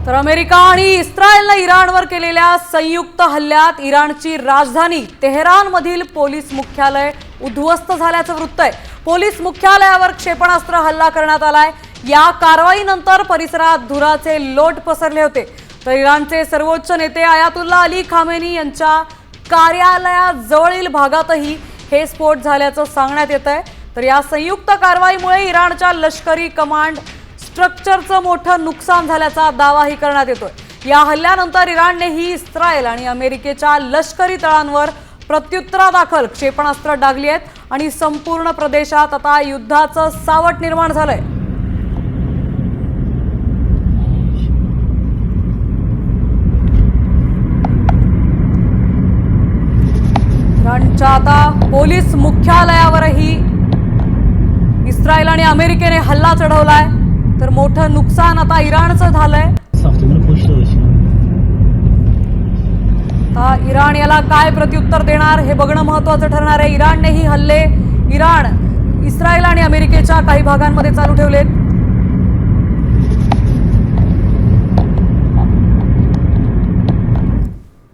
तर अमेरिका आणि इस्रायलने इराणवर केलेल्या संयुक्त हल्ल्यात इराणची राजधानी तेहरानमधील पोलीस मुख्यालय उद्ध्वस्त झाल्याचं वृत्त आहे। पोलीस मुख्यालयावर क्षेपणास्त्र हल्ला करण्यात आलाय। या कारवाईनंतर परिसरात धुराचे लोट पसरले होते। तर इराणचे सर्वोच्च नेते आयातुल्ला अली खामेनी यांच्या कार्यालयाजवळील भागातही हे स्फोट झाल्याचं सांगण्यात येत आहे। तर या संयुक्त कारवाईमुळे इराणच्या लष्करी कमांड स्ट्रक्चरचं मोठं नुकसान झाल्याचा दावाही करण्यात येतोय। या हल्ल्यानंतर इराणनेही इस्रायल आणि अमेरिकेच्या लष्करी तळांवर प्रत्युत्तरादाखल क्षेपणास्त्र डागली आहेत आणि संपूर्ण प्रदेशात आता युद्धाचं सावट निर्माण झालंय। इराणच्या आता पोलीस मुख्यालयावरही इस्रायल आणि अमेरिकेने हल्ला चढवलाय। तर मोठं नुकसान आता इराणचं झालंय। आता इराण याला काय प्रत्युत्तर देणार हे बघणं महत्त्वाचं ठरणार आहे। इराणने ही हल्ले इस्रायल आणि अमेरिकेच्या काही भागांमध्ये चालू ठेवलेत।